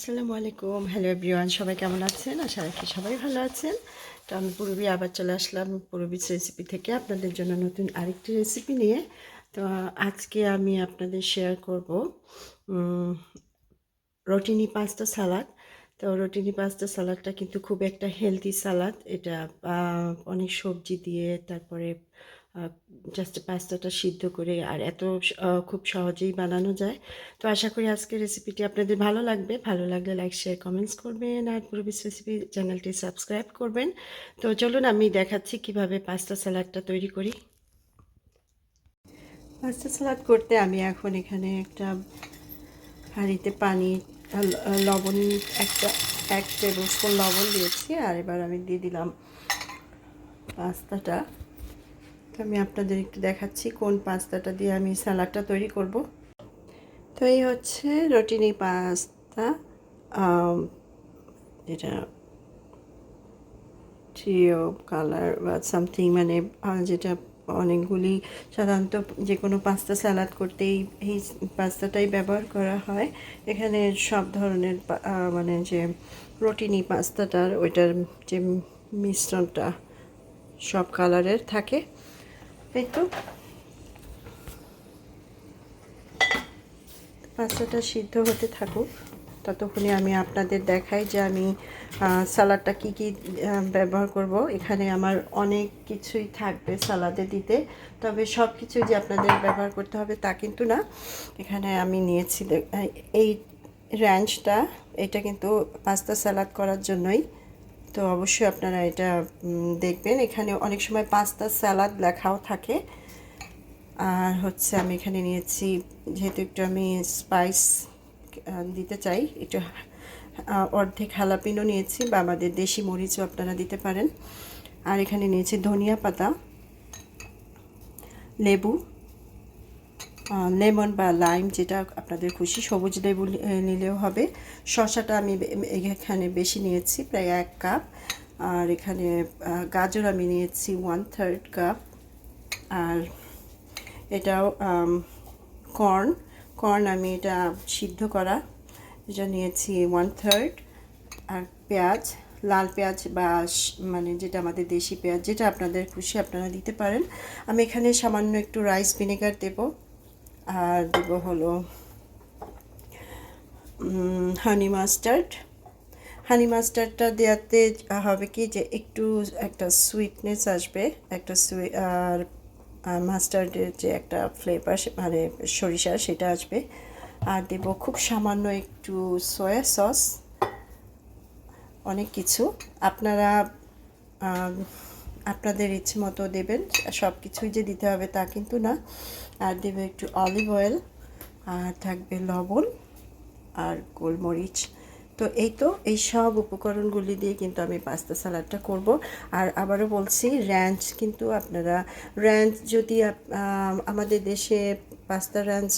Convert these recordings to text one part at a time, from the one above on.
আসসালামু আলাইকুম, hello everyone, সবাই কেমন আছেন? আশা রাখি সবাই ভালো আছেন। তো আমি পূরবী আবার চলে আসলাম পূরবীর রেসিপি থেকে আপনাদের জন্য নতুন আরেকটি রেসিপি নিয়ে। তো আজকে আমি আপনাদের শেয়ার করব রটিনি পাস্তা সালাদ। তো রটিনি পাস্তা সালাদটা কিন্তু খুব একটা হেলদি সালাদ। এটা অনেক সবজি দিয়ে তারপরে জাস্ট পাস্তাটা সিদ্ধ করে আর এত খুব সহজেই বানানো যায়। তো আশা করি আজকের রেসিপিটি আপনাদের ভালো লাগবে। ভালো লাগলে লাইক শেয়ার কমেন্টস করবেন আর পূরবীস রেসিপি চ্যানেলটি সাবস্ক্রাইব করবেন। তো চলুন আমি দেখাচ্ছি কিভাবে পাস্তা সালাদটা তৈরি করি। পাস্তা সালাদ করতে আমি এখন এখানে একটা হাঁড়িতে পানি লবণ এক টেবিল স্পুন লবণ দিয়েছি। আর এবার আমি দিয়ে দিলাম পাস্তাটা। তো আমি আপনাদের একটু দেখাচ্ছি কোন পাস্তাটা দিয়ে আমি সালাডটা তৈরি করব। তো এই হচ্ছে রটিনি পাস্তা, যেটা ট্রিও কালার বা সামথিং, মানে যেটা অনেকগুলি সাধারণত যে কোনো পাস্তা স্যালাড করতেই এই পাস্তাটাই ব্যবহার করা হয়। এখানে সব ধরনের মানে যে রটিনি পাস্তাটার ওইটার যে মিশ্রণটা সব কালারের থাকে। এই তো পাস্তাটা সিদ্ধ হতে থাকুক, ততক্ষণে আমি আপনাদের দেখাই যে আমি সালাডটা কি কি ব্যবহার করব। এখানে আমার অনেক কিছুই থাকবে সালাদে দিতে, তবে সব কিছু যে আপনাদের ব্যবহার করতে হবে তা কিন্তু না। এখানে আমি নিয়েছি এই র্যাঞ্চটা, এটা কিন্তু পাস্তা সালাদ করার জন্যই। তো অবশ্যই আপনারা এটা দেখবেন। এখানে অনেক সময় পাস্তা সালাদ লেখাও থাকে। আর হচ্ছে আমি এখানে নিয়েছি, যেহেতু একটু আমি স্পাইস দিতে চাই, একটু অর্ধেক হালাপিনো নিয়েছি, বা আমাদের দেশি মরিচও আপনারা দিতে পারেন। আর এখানে নিয়েছি ধনিয়া পাতা, লেবু, লেমন বা লাইম যেটা আপনাদের খুশি, সবুজ লেবু নিলেও হবে। শসাটা আমি এখানে বেশি নিয়েছি, প্রায় 1 কাপ। আর এখানে গাজর আমি নিয়েছি 1/3 কাপ। আর এটাও কর্ন আমি এটা সিদ্ধ করা, এটা নিয়েছি 1/3। আর পেঁয়াজ, লাল পেঁয়াজ বা মানে যেটা আমাদের দেশি পেঁয়াজ, যেটা আপনাদের খুশি আপনারা দিতে পারেন। আমি এখানে সামান্য একটু রাইস ভিনেগার দেব। আর দেব হলো হানি মাস্টার্ডটা দেওয়াতে হবে কি যে একটু একটা সুইটনেস আসবে, একটা আর মাস্টার্ডের যে একটা ফ্লেভার মানে সরিষার, সেটা আসবে। আর দেব খুব সামান্য একটু সয়া সস। অনেক কিছু আপনারা আপনাদের ইচ্ছে মতো দেবেন, সব কিছুই যে দিতে হবে তা কিন্তু না। আর দেবে একটু অলিভ অয়েল, আর থাকবে লবণ আর গোলমরিচ। তো এই সব উপকরণগুলি দিয়ে কিন্তু আমি পাস্তা সালাডটা করব। আর আবারও বলছি, র্যাঞ্চ কিন্তু আপনারা যদি আমাদের দেশে পাস্তা র্যাঞ্চ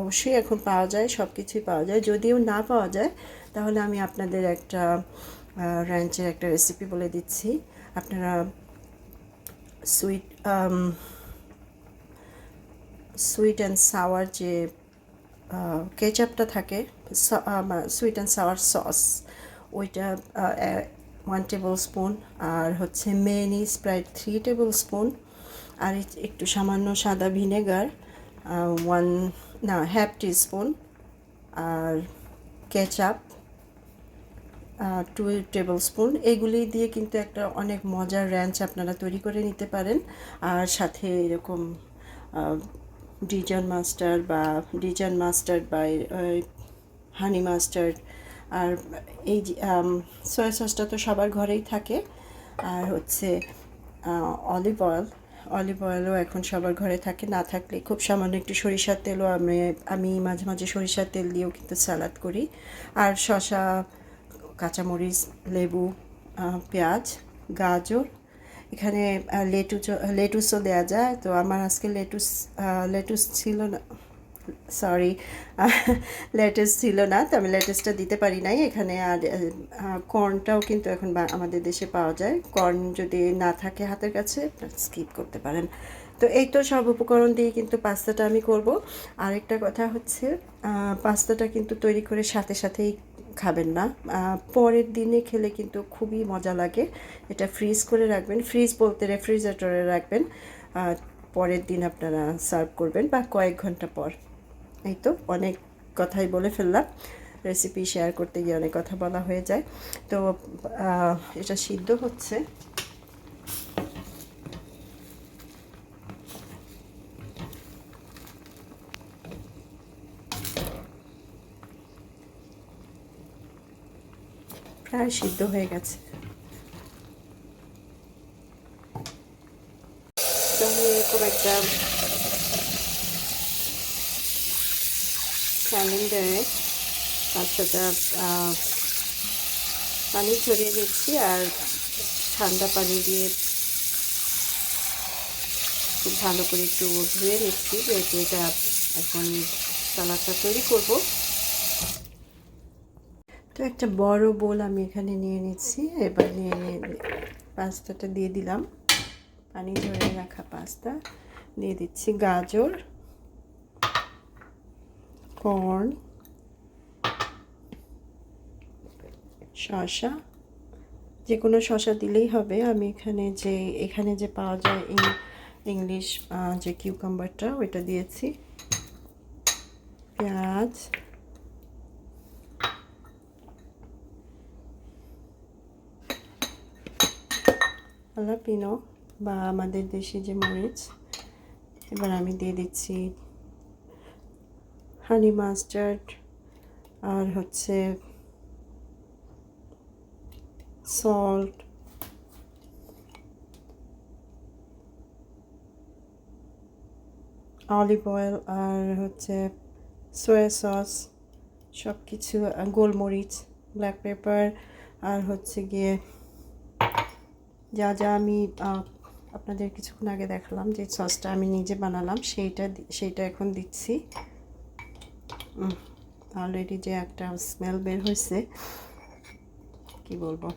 অবশ্যই এখন পাওয়া যায়, সব কিছুই পাওয়া যায়। যদিও না পাওয়া যায় তাহলে আমি আপনাদের একটা র্যাঞ্চের একটা রেসিপি বলে দিচ্ছি। আপনারা সুইট অ্যান্ড সাওয়ার যে কেচাপটা থাকে, সুইট অ্যান্ড সাওয়ার সস, ওইটা 1 টেবিল স্পুন। আর হচ্ছে মেয়োনিজ প্রায় 3 টেবিল স্পুন। আর একটু সামান্য সাদা ভিনেগার 1.5 টিস্পুন। আর কেচাপ 2 টেবিল স্পুন। এগুলি দিয়ে কিন্তু একটা অনেক মজার র্যাঞ্চ আপনারা তৈরি করে নিতে পারেন। আর সাথে এরকম ডিজান মাস্টার্ড বা হানি মাস্টার্ড। আর এই সয়া সসটা তো সবার ঘরেই থাকে। আর হচ্ছে অলিভ অয়েলও এখন সবার ঘরে থাকে, না থাকলে খুব সামান্য একটু সরিষার তেলও আমি মাঝে মাঝে সরিষার তেল দিয়েও কিন্তু সালাদ করি। আর শসা, কাঁচামরিচ, লেবু, পেঁয়াজ, গাজর, এখানে লেটুসও দেওয়া যায়। তো আমার আজকে লেটুস ছিল না, সরি, লেটুস ছিল না, তো আমি লেটুসটা দিতে পারি নাই এখানে। আর কর্নটাও কিন্তু এখন আমাদের দেশে পাওয়া যায়। কর্ন যদি না থাকে হাতের কাছে, স্কিপ করতে পারেন। তো এই তো সব উপকরণ দিয়ে কিন্তু পাস্তাটা আমি করব। আরেকটা কথা হচ্ছে, পাস্তাটা কিন্তু তৈরি করে সাথে সাথেই খাবেন না, পরের দিনে খেলে কিন্তু খুবই মজা লাগে। এটা ফ্রিজ করে রাখবেন, ফ্রিজ বলতে রেফ্রিজারেটরে রাখবেন, পরের দিন আপনারা সার্ভ করবেন বা কয়েক ঘন্টা পর। এই তো অনেক কথাই বলে ফেললাম, রেসিপি শেয়ার করতে গিয়ে অনেক কথা বলা হয়ে যায়। তো এটা সিদ্ধ হচ্ছে। প্রায় সিদ্ধ হয়ে গেছে। তো আমি এরকম একটা সিলিন্ডারে পাঁচটা পানি ছড়িয়ে দিচ্ছি আর ঠান্ডা পানি দিয়ে খুব ভালো করে একটু ধুয়ে নিচ্ছি, যেহেতু এটা এখন সালাদটা তৈরি করব। তো একটা বড় বোল আমি এখানে নিয়ে নিচ্ছি। এবার নিয়ে পাস্তাটা দিয়ে দিলাম, পানি ঝরিয়ে রাখা পাস্তা দিয়ে দিচ্ছি, গাজর, কর্ন, শসা, যে কোনো শসা দিলেই হবে। আমি এখানে যে পাওয়া যায় ইংলিশ যে কিউকাম্বারটা ওইটা দিয়েছি, পেঁয়াজ, হালাপিনো বা আমাদের দেশি যে মরিচ। এবার আমি দিয়ে দিচ্ছি হানি মাস্টার্ড আর হচ্ছে সল্ট, অলিভ অয়েল আর হচ্ছে সয়া সস, সব কিছু, গোলমরিচ, ব্ল্যাক পেপার আর হচ্ছে গিয়ে যা যা আমি আপনাদের কিছুক্ষণ আগে দেখালাম যে সসটা আমি নিজে বানালাম সেইটা এখন দিচ্ছি। অলরেডি যে একটা স্মেল বের হয়েছে, কি বলবো,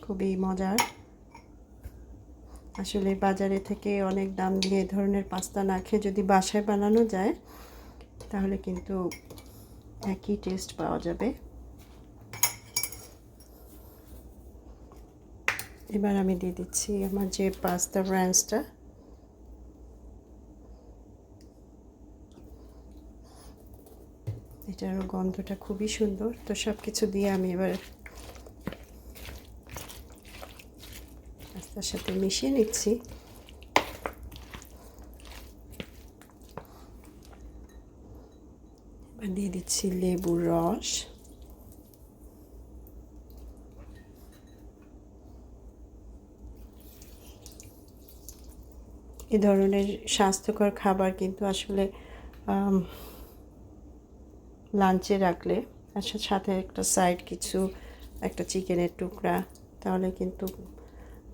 খুবই মজার। আসলে বাজারে থেকে অনেক দাম দিয়ে এ ধরনের পাস্তা না খেয়ে যদি বাসায় বানানো যায় তাহলে কিন্তু একই টেস্ট পাওয়া যাবে। এবার আমি দিয়ে দিচ্ছি আমার যে পাস্তা ব্র্যান্ডসটা, এটারও গন্ধটা খুবই সুন্দর। তো সব কিছু দিয়ে আমি এবার পাস্তার সাথে মিশিয়ে নিচ্ছি। এবার দিয়ে দিচ্ছি লেবুর রস, এ ধরনের স্বাস্থ্যকর খাবার কিন্তু আসলে লাঞ্চে রাখলে সাথে একটা সাইড কিছু, একটা চিকেনের টুকরা, তাহলে কিন্তু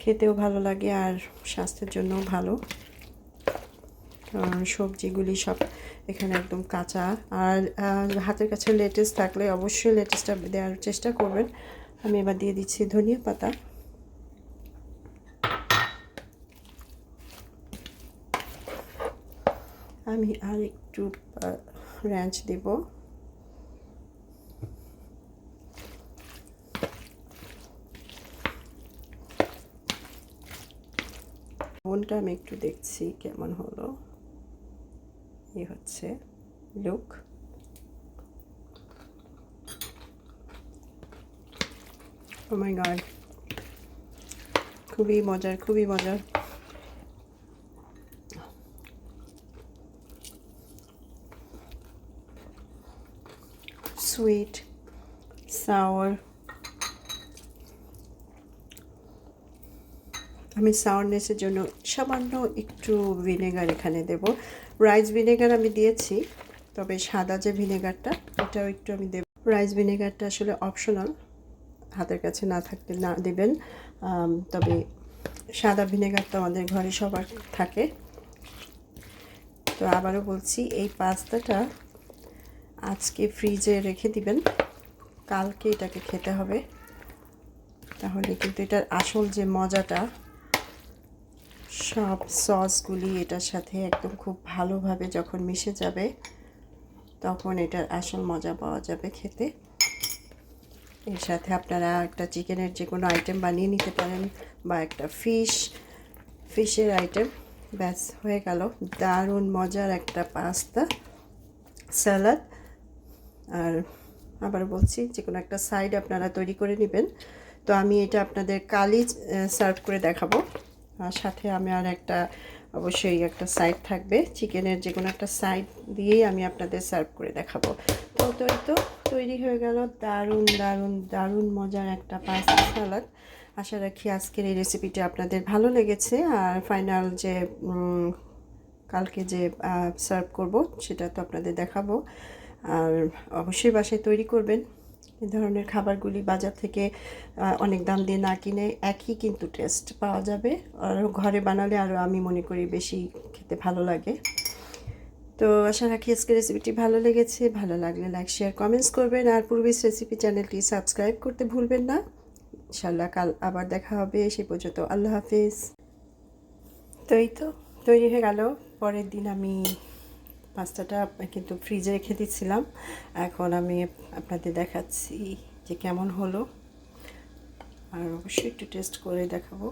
খেতেও ভালো লাগে আর স্বাস্থ্যের জন্যও ভালো। কারণ সবজিগুলি সব এখানে একদম কাঁচা। আর হাতের কাছে লেটুস থাকলে অবশ্যই লেটুসটা দেওয়ার চেষ্টা করবেন। আমি এবার দিয়ে দিচ্ছি ধনিয়া পাতা, আমি আর একটু র্যাঞ্চ দেব। মনটা আমি একটু দেখছি কেমন হলো। এই হচ্ছে লুক। ও মাই গড, খুবই মজার, খুবই মজার। সুইট, সাওয়ার, আমি সাওয়ারনেসের জন্য সামান্য একটু ভিনেগার এখানে দেব। রাইস ভিনেগার আমি দিয়েছি, তবে সাদা যে ভিনেগারটা এটাও একটু আমি দেব। রাইস ভিনেগারটা আসলে অপশনাল, হাতের কাছে না থাকলে না দেবেন, তবে সাদা ভিনেগার তো আমাদের ঘরে সবার থাকে। তো আবারও বলছি, এই পাস্তাটা আজকে ফ্রিজে রেখে দিবেন, কালকে এটাকে খেতে হবে। তাহলে কিন্তু এটার আসল যে মজাটা, সব সসগুলি এটার সাথে একদম খুব ভালোভাবে যখন মিশে যাবে তখন এটার আসল মজা পাওয়া যাবে খেতে। এর সাথে আপনারা একটা চিকেনের যে কোনো আইটেম বানিয়ে নিতে পারেন বা একটা ফিশের আইটেম। ব্যাস হয়ে গেল দারুণ মজার একটা পাস্তা স্যালাড। আর আবার বলছি যে কোনো একটা সাইড আপনারা তৈরি করে নেবেন। তো আমি এটা আপনাদের কালই সার্ভ করে দেখাবো। আর সাথে আমি আর একটা অবশ্যই একটা সাইড থাকবে, চিকেনের যে কোনো একটা সাইড দিয়েই আমি আপনাদের সার্ভ করে দেখাবো। তো তৈরি হয়ে গেল দারুণ দারুণ দারুণ মজার একটা পাস্তা সালাদ। আশা রাখি আজকের এই রেসিপিটা আপনাদের ভালো লেগেছে। আর ফাইনাল যে কালকে যে সার্ভ করব সেটা তো আপনাদের দেখাবো। আর অবশ্যই বাসায় তৈরি করবেন। এই ধরনের খাবারগুলি বাজার থেকে অনেক দাম দিয়ে না কিনে একই কিন্তু টেস্ট পাওয়া যাবে। আর ঘরে বানালে আরও আমি মনে করি বেশি খেতে ভালো লাগে। তো আশা রাখি আজকের রেসিপিটি ভালো লেগেছে। ভালো লাগলে লাইক শেয়ার কমেন্টস করবেন। আর পূর্বিস রেসিপি চ্যানেলটি সাবস্ক্রাইব করতে ভুলবেন না। ইনশাল্লাহ কাল আবার দেখা হবে। সেই পর্যন্ত আল্লাহ হাফিজ। তো তৈরি হয়ে গেল। পরের দিন আমি পাস্তাটা কিন্তু ফ্রিজে রেখে দিচ্ছিলাম। এখন আমি আপনাদের দেখাচ্ছি যে কেমন হলো। আর অবশ্যই একটু টেস্ট করে দেখাবো।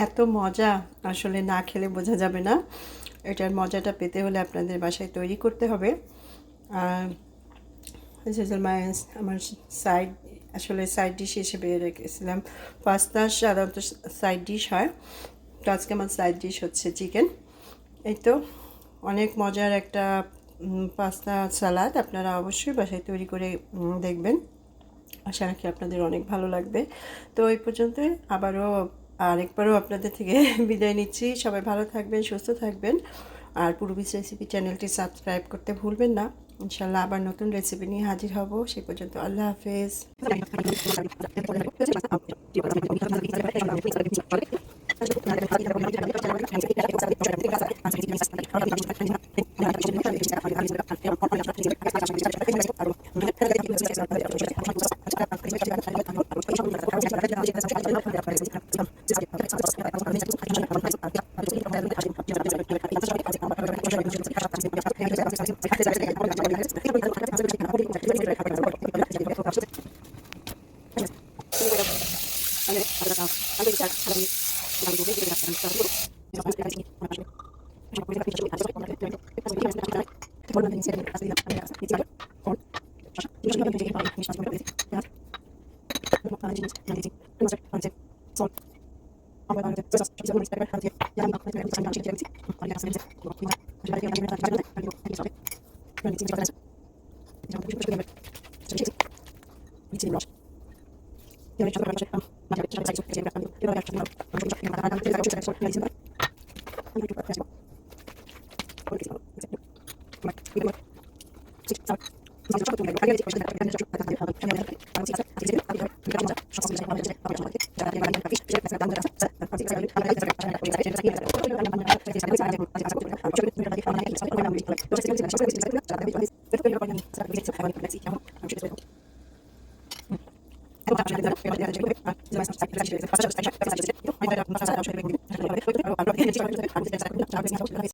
এত মজা, আসলে না খেলে বোঝা যাবে না। এটার মজাটা পেতে হলে আপনাদের বাসায় তৈরি করতে হবে। আর আমার আসলে সাইড ডিশ হিসেবে রেখেছিলাম। পাস্তা সাধারণত সাইড ডিশ হয়, তো আজকে আমার সাইড ডিশ হচ্ছে চিকেন। এই তো অনেক মজার একটা পাস্তা সালাদ। আপনারা অবশ্যই বাসায় তৈরি করে দেখবেন। আশা রাখি আপনাদের অনেক ভালো লাগবে। তো এই পর্যন্তই, আরেকবারও আপনাদের থেকে বিদায় নিচ্ছি। সবাই ভালো থাকবেন, সুস্থ থাকবেন। আর পূর্বিস রেসিপি চ্যানেলটি সাবস্ক্রাইব করতে ভুলবেন না। ইনশাল্লাহ আবার নতুন রেসিপি নিয়ে হাজির হব। সেই পর্যন্ত আল্লাহ হাফেজ।